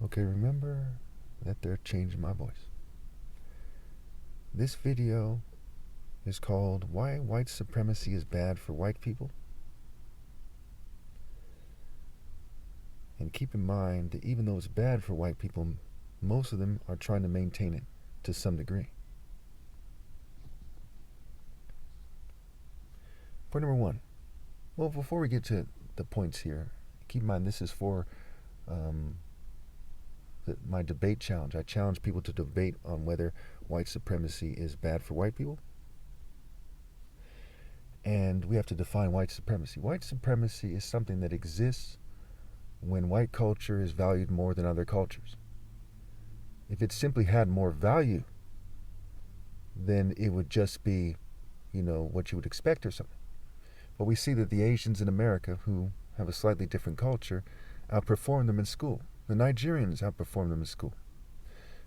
Okay, remember that they're changing my voice. This video is called Why White Supremacy is Bad for White People. And keep in mind that even though it's bad for white people, most of them are trying to maintain it to some degree. Point number one. Well, before we get to the points here, keep in mind this is for my debate challenge. I challenge people to debate on whether white supremacy is bad for white people. And we have to define white supremacy. White supremacy is something that exists when white culture is valued more than other cultures. If it simply had more value, then it would just be, what you would expect or something. But we see that the Asians in America, who have a slightly different culture, outperform them in school. The Nigerians outperform them in school.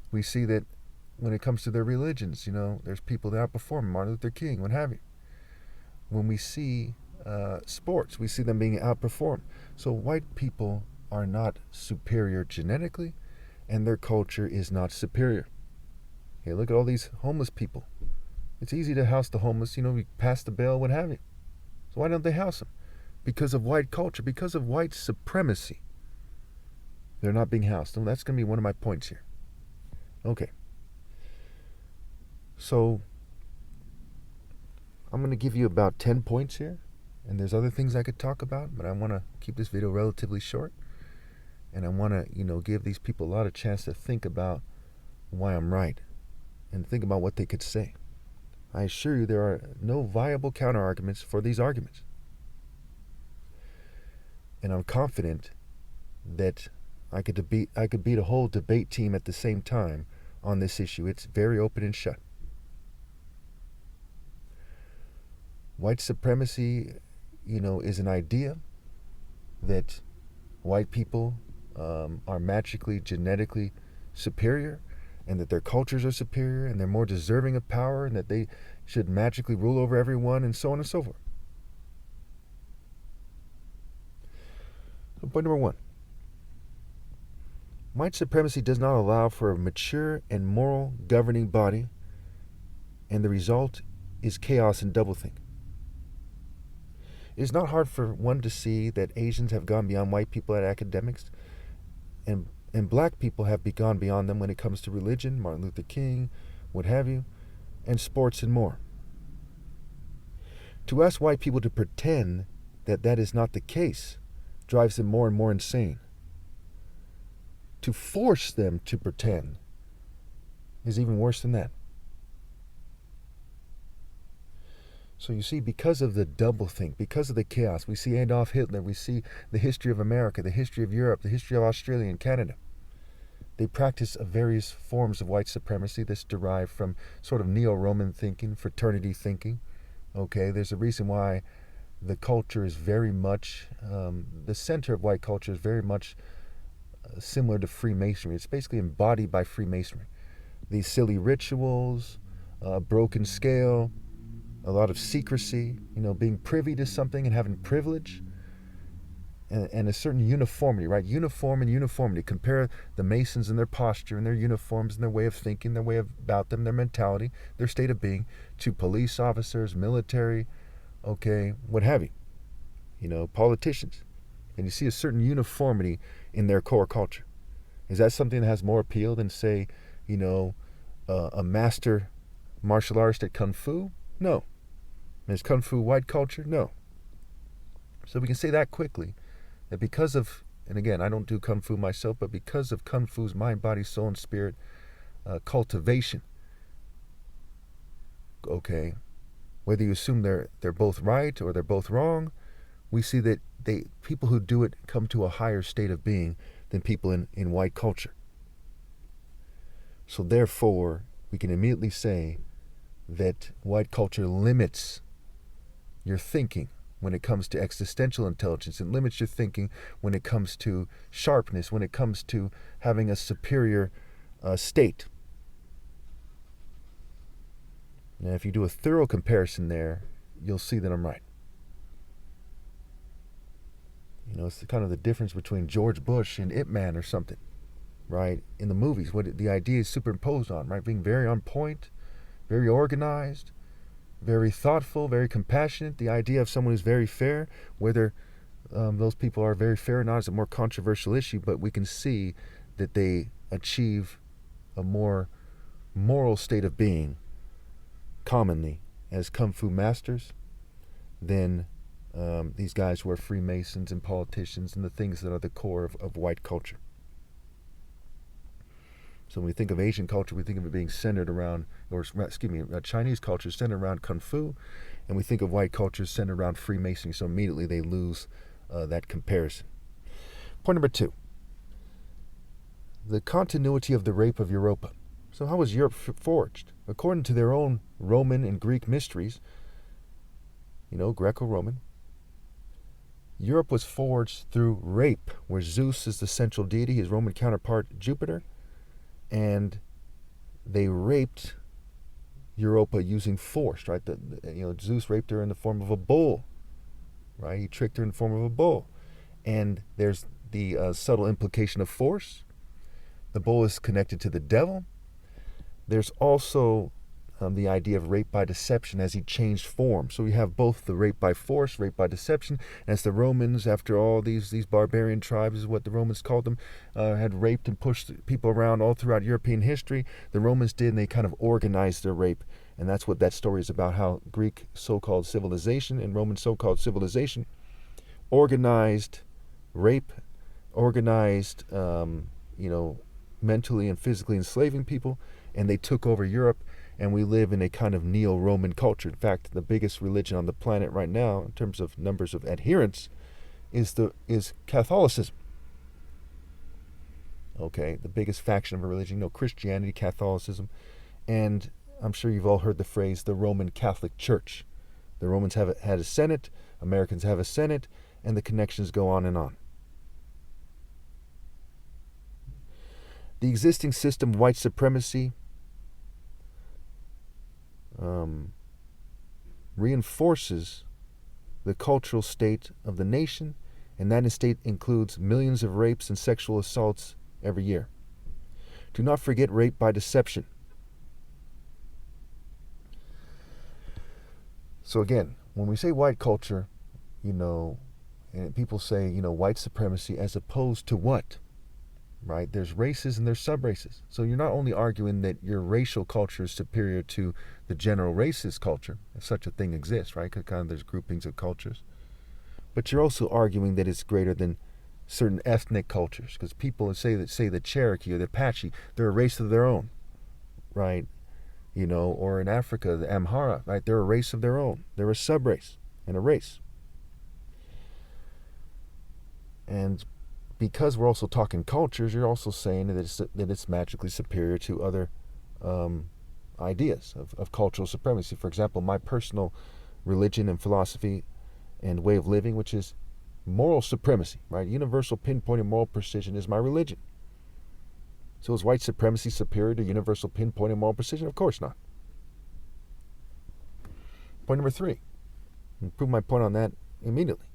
We see that when it comes to their religions, there's people that outperform Martin Luther King, what have you. When we see sports, we see them being outperformed. So white people are not superior genetically, and their culture is not superior. Hey, look at all these homeless people. It's easy to house the homeless, we pass the bail, what have you. So why don't they house them? Because of white culture, because of white supremacy. They're not being housed. And that's going to be one of my points here. Okay. So I'm going to give you about 10 points here. And there's other things I could talk about, but I want to keep this video relatively short. And I want to, give these people a lot of chance to think about why I'm right and think about what they could say. I assure you there are no viable counter-arguments for these arguments. And I'm confident that I could beat a whole debate team at the same time on this issue. It's very open and shut. White supremacy, is an idea that white people are magically, genetically superior, and that their cultures are superior, and they're more deserving of power, and that they should magically rule over everyone, and so on and so forth. So point number one. White supremacy does not allow for a mature and moral governing body, and the result is chaos and doublethink. It is not hard for one to see that Asians have gone beyond white people at academics, and black people have gone beyond them when it comes to religion, Martin Luther King, what have you, and sports and more. To ask white people to pretend that that is not the case drives them more and more insane. To force them to pretend is even worse than that. So you see, because of the doublethink, because of the chaos, we see Adolf Hitler, we see the history of America, the history of Europe, the history of Australia and Canada. They practice various forms of white supremacy that's derived from sort of neo-Roman thinking, fraternity thinking. Okay, there's a reason why the culture is very much, the center of white culture is very much similar to Freemasonry. It's basically embodied by Freemasonry. These silly rituals, broken scale, a lot of secrecy, being privy to something and having privilege, and a certain uniformity, right? Uniform and uniformity. Compare the Masons and their posture and their uniforms and their way of thinking, their way about them, their mentality, their state of being, to police officers, military, okay, what have you, politicians. And you see a certain uniformity in their core culture. Is that something that has more appeal than, say, a master martial artist at Kung Fu? No. Is Kung Fu white culture? No. So we can say that quickly, that because of, and again, I don't do Kung Fu myself, but because of Kung Fu's mind, body, soul, and spirit cultivation, okay, whether you assume they're both right or they're both wrong, we see that people who do it come to a higher state of being than people in white culture. So therefore, we can immediately say that white culture limits your thinking when it comes to existential intelligence. It limits your thinking when it comes to sharpness, when it comes to having a superior state. Now, if you do a thorough comparison there, you'll see that I'm right. It's kind of the difference between George Bush and Ip Man or something. right? In the movies, what the idea is superimposed on, right? Being very on point, very organized, very thoughtful, very compassionate. The idea of someone who's very fair, whether those people are very fair or not, is a more controversial issue, but we can see that they achieve a more moral state of being commonly as kung fu masters than these guys who are Freemasons and politicians and the things that are the core of white culture. So when we think of Asian culture, we think of it being centered around, or excuse me, Chinese culture centered around kung fu, and we think of white culture centered around Freemasonry. So immediately they lose that comparison. Point number 2: the continuity of the rape of Europa. So how was Europe forged? According to their own Roman and Greek mysteries, Greco-Roman, Europe was forged through rape, where Zeus is the central deity, his Roman counterpart Jupiter, and they raped Europa using force, right? Zeus raped her in the form of a bull, right? He tricked her in the form of a bull. And there's the subtle implication of force. The bull is connected to the devil. There's also the idea of rape by deception as he changed form. So we have both the rape by force, rape by deception. As the Romans, after all these barbarian tribes, is what the Romans called them, had raped and pushed people around all throughout European history, the Romans did, and they kind of organized their rape. And that's what that story is about, how Greek so-called civilization and Roman so-called civilization organized rape, organized, mentally and physically enslaving people, and they took over Europe, and we live in a kind of neo-Roman culture. In fact, the biggest religion on the planet right now, in terms of numbers of adherents, is Catholicism. Okay, the biggest faction of a religion, Christianity, Catholicism, and I'm sure you've all heard the phrase, the Roman Catholic Church. The Romans had a Senate, Americans have a Senate, and the connections go on and on. The existing system of white supremacy reinforces the cultural state of the nation, and that state includes millions of rapes and sexual assaults every year. Do not forget rape by deception. So again, when we say white culture, and people say, white supremacy as opposed to what? Right? There's races and there's sub-races. So you're not only arguing that your racial culture is superior to the general racist culture, if such a thing exists, right? Because kind of there's groupings of cultures. But you're also arguing that it's greater than certain ethnic cultures, because people say the Cherokee or the Apache, they're a race of their own, right? Or in Africa, the Amhara, right? They're a race of their own. They're a sub-race and a race. And because we're also talking cultures, you're also saying that it's magically superior to other ideas of cultural supremacy. For example, my personal religion and philosophy and way of living, which is moral supremacy, right? Universal pinpointed moral precision is my religion. So is white supremacy superior to universal pinpointed moral precision? Of course not. Point number 3. I'll prove my point on that immediately.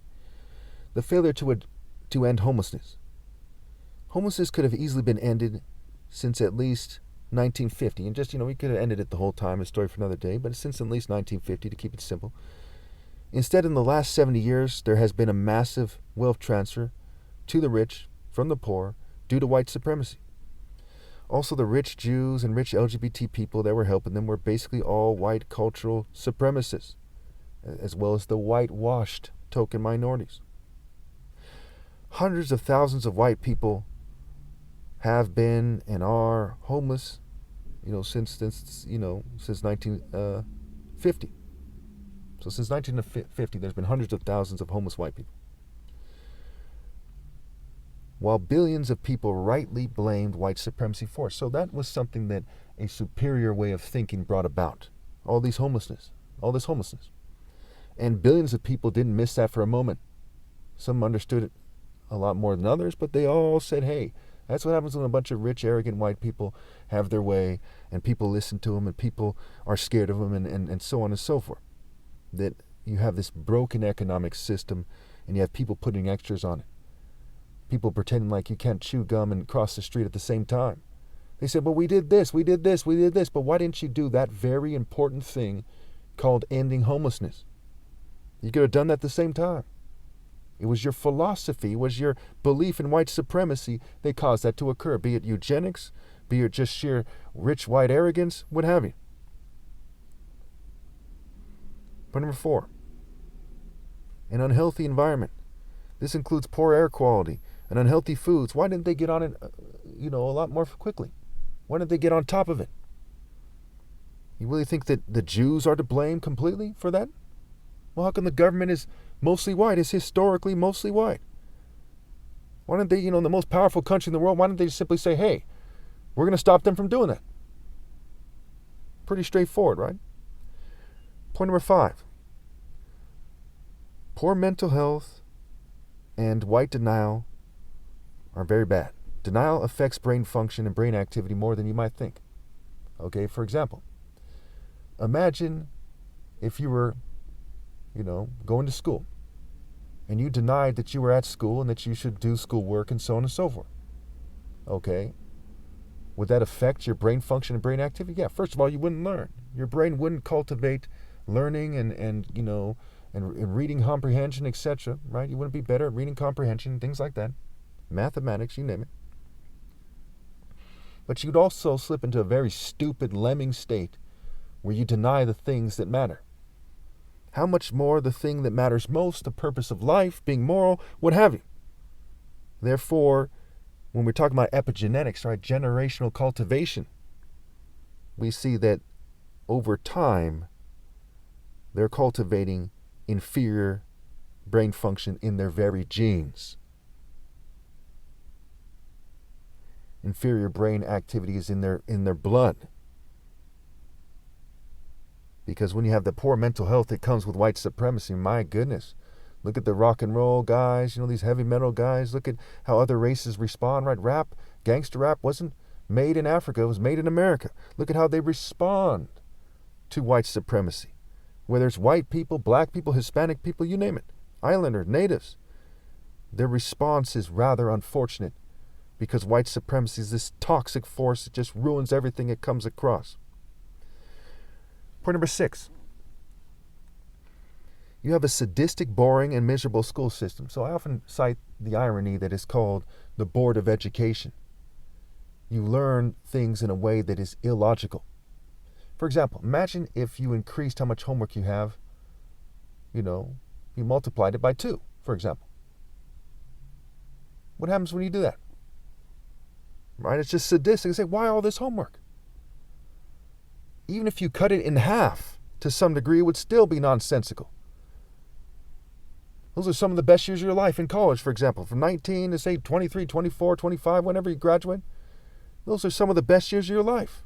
The failure to end homelessness. Homelessness could have easily been ended since at least 1950. And just, we could have ended it the whole time, a story for another day, but since at least 1950, to keep it simple. Instead, in the last 70 years, there has been a massive wealth transfer to the rich from the poor due to white supremacy. Also, the rich Jews and rich LGBT people that were helping them were basically all white cultural supremacists, as well as the whitewashed token minorities. Hundreds of thousands of white people have been and are homeless, since 1950. So since 1950, there's been hundreds of thousands of homeless white people. While billions of people rightly blamed white supremacy for it. So that was something that a superior way of thinking brought about. All this homelessness. And billions of people didn't miss that for a moment. Some understood it a lot more than others, but they all said, hey, that's what happens when a bunch of rich, arrogant white people have their way, and people listen to them, and people are scared of them, and so on and so forth. That you have this broken economic system, and you have people putting extras on it. people pretending like you can't chew gum and cross the street at the same time. They said, well, we did this, we did this, we did this, but why didn't you do that very important thing called ending homelessness? You could have done that at the same time. It was your philosophy, it was your belief in white supremacy that caused that to occur, be it eugenics, be it just sheer rich white arrogance, what have you. Point number 4, an unhealthy environment. This includes poor air quality and unhealthy foods. Why didn't they get on it, a lot more quickly? Why didn't they get on top of it? You really think that the Jews are to blame completely for that? Well, how come the government is mostly white, is historically mostly white? Why don't they, the most powerful country in the world, why don't they simply say, hey, we're going to stop them from doing that? Pretty straightforward, right? Point number 5. Poor mental health and white denial are very bad. Denial affects brain function and brain activity more than you might think. Okay, for example, imagine if you were, going to school and you denied that you were at school and that you should do schoolwork and so on and so forth. Okay, would that affect your brain function and brain activity? Yeah, first of all, you wouldn't learn. Your brain wouldn't cultivate learning and reading comprehension, etc., right? You wouldn't be better at reading comprehension, things like that. Mathematics, you name it. But you'd also slip into a very stupid lemming state where you deny the things that matter. How much more the thing that matters most, the purpose of life, being moral, what have you. Therefore, when we're talking about epigenetics, right, generational cultivation, we see that over time, they're cultivating inferior brain function in their very genes. Inferior brain activity is in their blood. Because when you have the poor mental health that comes with white supremacy, my goodness, look at the rock and roll guys, these heavy metal guys, look at how other races respond, right? Rap, gangster rap wasn't made in Africa, it was made in America. Look at how they respond to white supremacy. Whether it's white people, black people, Hispanic people, you name it, Islander, natives, their response is rather unfortunate because white supremacy is this toxic force that just ruins everything it comes across. Point number 6. You have a sadistic, boring, and miserable school system. So I often cite the irony that is called the Board of Education. You learn things in a way that is illogical. For example, imagine if you increased how much homework you have, you multiplied it by 2, for example. What happens when you do that? Right? It's just sadistic. You say, why all this homework? Even if you cut it in half to some degree, it would still be nonsensical. Those are some of the best years of your life in college, for example, from 19 to say 23, 24, 25, whenever you graduate. Those are some of the best years of your life.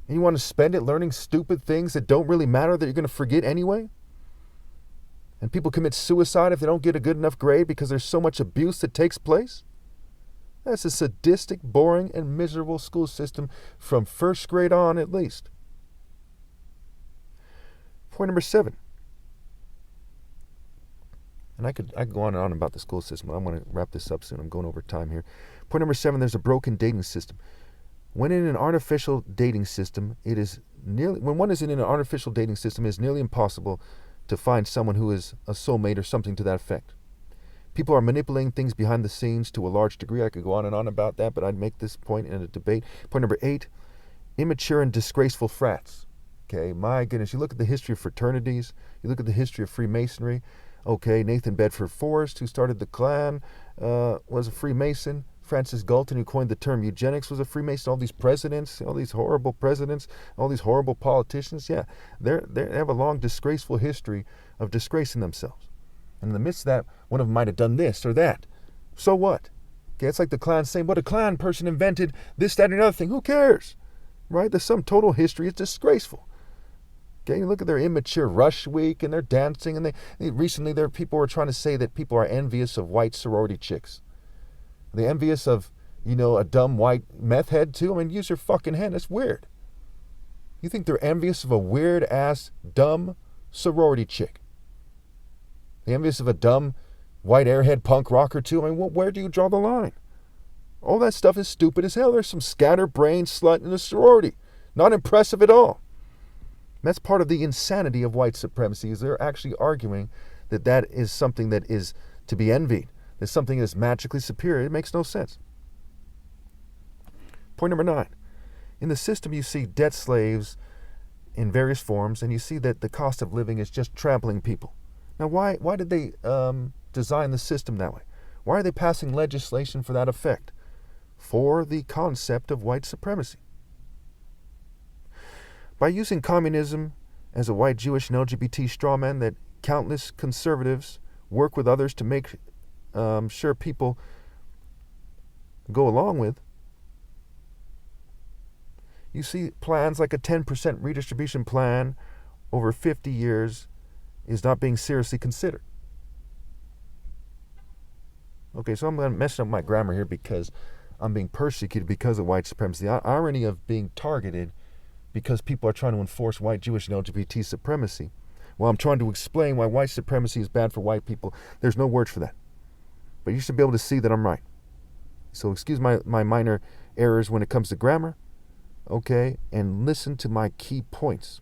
And you want to spend it learning stupid things that don't really matter, that you're going to forget anyway? And people commit suicide if they don't get a good enough grade because there's so much abuse that takes place? That's a sadistic, boring, and miserable school system from first grade on at least. Point number 7. And I could go on and on about the school system. I'm going to wrap this up soon. I'm going over time here. Point number 7, there's a broken dating system. When in an artificial dating system, when one is in an artificial dating system, it is nearly impossible to find someone who is a soulmate or something to that effect. People are manipulating things behind the scenes to a large degree. I could go on and on about that, but I'd make this point in a debate. Point number 8, immature and disgraceful frats. Okay, my goodness, you look at the history of fraternities, you look at the history of Freemasonry. Okay, Nathan Bedford Forrest, who started the Klan, was a Freemason. Francis Galton, who coined the term eugenics, was a Freemason. All these presidents, all these horrible presidents, all these horrible politicians, yeah, they have a long, disgraceful history of disgracing themselves. And in the midst of that, one of them might have done this or that. So what? Okay, it's like the Klan saying, but a Klan person invented this, that, and another thing. Who cares? Right? The sum total history is disgraceful. Okay, you look at their immature Rush Week and their dancing, and recently people were trying to say that people are envious of white sorority chicks. Are they envious of, a dumb white meth head too? I mean, use your fucking head. That's weird. You think they're envious of a weird-ass, dumb sorority chick? They're envious of a dumb, white airhead punk rocker too. I mean, where do you draw the line? All that stuff is stupid as hell. There's some scatterbrained slut in a sorority. Not impressive at all. That's part of the insanity of white supremacy, is they're actually arguing that that is something that is to be envied, that something is magically superior. It makes no sense. Point number 9. In the system, you see debt slaves in various forms, and you see that the cost of living is just trampling people. Now, why did they design the system that way? Why are they passing legislation for that effect? For the concept of white supremacy. By using communism as a white Jewish and LGBT strawman that countless conservatives work with others to make sure people go along with, you see plans like a 10% redistribution plan over 50 years is not being seriously considered. Okay, so I'm going to mess up my grammar here because I'm being persecuted because of white supremacy. The irony of being targeted because people are trying to enforce white, Jewish, and LGBT supremacy. Well, I'm trying to explain why white supremacy is bad for white people. There's no words for that. But you should be able to see that I'm right. So excuse my minor errors when it comes to grammar, okay? And listen to my key points.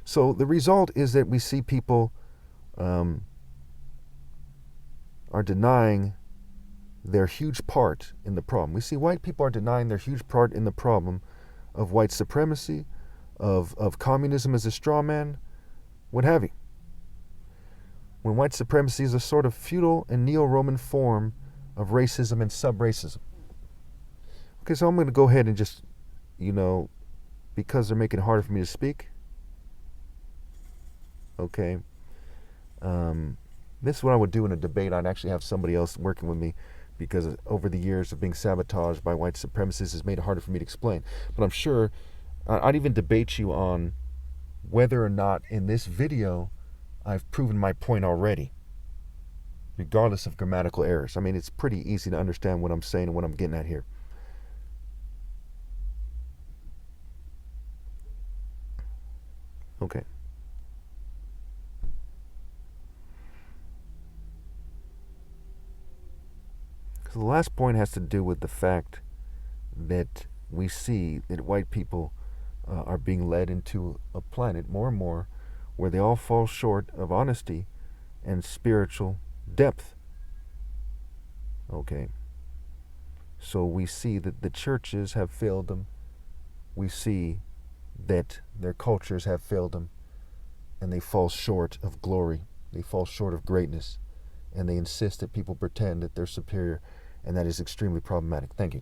So the result is that we see people are denying their huge part in the problem. We see white people are denying their huge part in the problem of white supremacy, of communism as a straw man, what have you. When white supremacy is a sort of feudal and neo-Roman form of racism and sub-racism. Okay, so I'm going to go ahead and just, because they're making it harder for me to speak, okay, this is what I would do in a debate. I'd actually have somebody else working with me, because over the years of being sabotaged by white supremacists has made it harder for me to explain. But I'm sure I'd even debate you on whether or not in this video I've proven my point already, regardless of grammatical errors. I mean, it's pretty easy to understand what I'm saying and what I'm getting at here. Okay. So the last point has to do with the fact that we see that white people are being led into a planet more and more where they all fall short of honesty and spiritual depth. Okay. So we see that the churches have failed them. We see that their cultures have failed them, and they fall short of glory. They fall short of greatness, and they insist that people pretend that they're superior, and that is extremely problematic. Thank you.